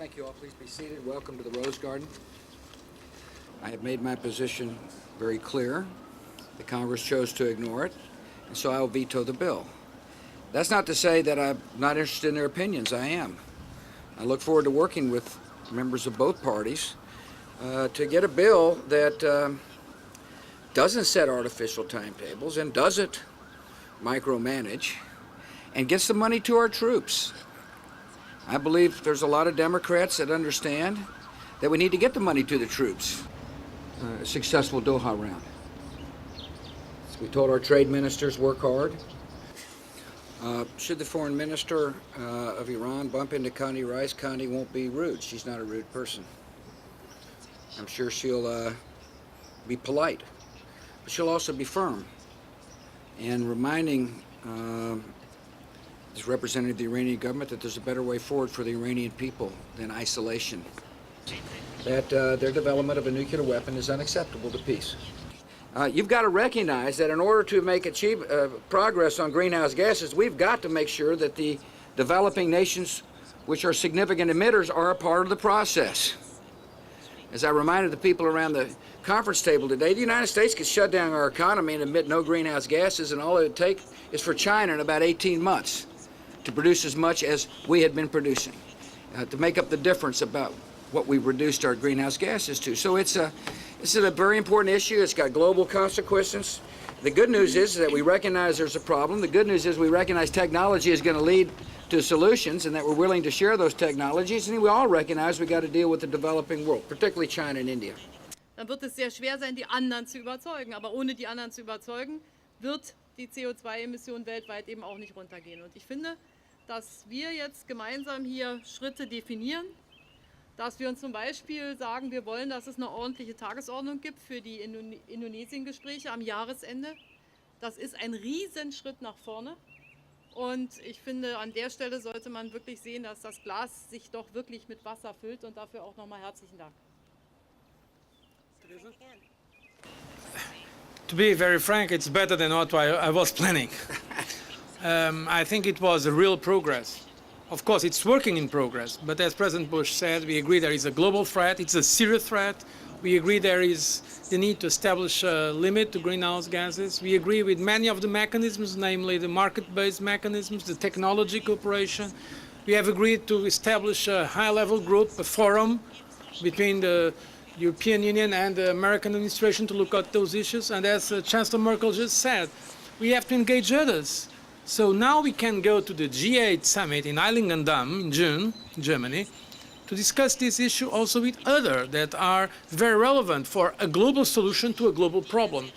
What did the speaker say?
Thank you all. Please be seated. Welcome to the Rose Garden. I have made my position very clear. The Congress chose to ignore it, and so I will veto the bill. That's not to say that I'm not interested in their opinions. I am. I look forward to working with members of both parties to get a bill that doesn't set artificial timetables and doesn't micromanage and gets the money to our troops. I believe there's a lot of Democrats that understand that we need to get the money to the troops. A successful Doha round. So we told our trade ministers work hard. Should the foreign minister of Iran bump into Condi Rice, Condi won't be rude. She's not a rude person. I'm sure she'll be polite, but she'll also be firm and reminding this representative of the Iranian government that there's a better way forward for the Iranian people than isolation, that their development of a nuclear weapon is unacceptable to peace. You've got to recognize that in order to make progress on greenhouse gases, we've got to make sure that the developing nations, which are significant emitters, are a part of the process. As I reminded the people around the conference table today, the United States could shut down our economy and emit no greenhouse gases, and all it would take is for China in about 18 months to produce as much as we had been producing, to make up the difference about what we reduced our greenhouse gases to. So this is a very important issue. It's got global consequences. The good news is that we recognize there's a problem. The good news is we recognize technology is going to lead to solutions and that we're willing to share those technologies. And we all recognize we got to deal with the developing world, particularly China and India. Dann wird es sehr schwer sein, die anderen zu überzeugen. Aber ohne die anderen zu überzeugen, wird die CO2-Emission weltweit eben auch nicht runtergehen. Und ich finde, dass wir jetzt gemeinsam hier Schritte definieren, dass wir uns zum Beispiel sagen, wir wollen, dass es eine ordentliche Tagesordnung gibt für die Indonesien-Gespräche am Jahresende. Das ist ein Riesenschritt nach vorne. Und ich finde, an der Stelle sollte man wirklich sehen, dass das Glas sich doch wirklich mit Wasser füllt. Und dafür auch nochmal herzlichen Dank. To be very frank, it's better than what I was planning. I think it was a real progress. Of course, it's working in progress, but as President Bush said, we agree there is a global threat, it's a serious threat. We agree there is the need to establish a limit to greenhouse gases. We agree with many of the mechanisms, namely the market-based mechanisms, the technology cooperation. We have agreed to establish a high-level group, a forum between the European Union and the American administration to look at those issues. And as Chancellor Merkel just said, we have to engage others. So now we can go to the G8 summit in Heiligendamm in June, in Germany, to discuss this issue also with others that are very relevant for a global solution to a global problem.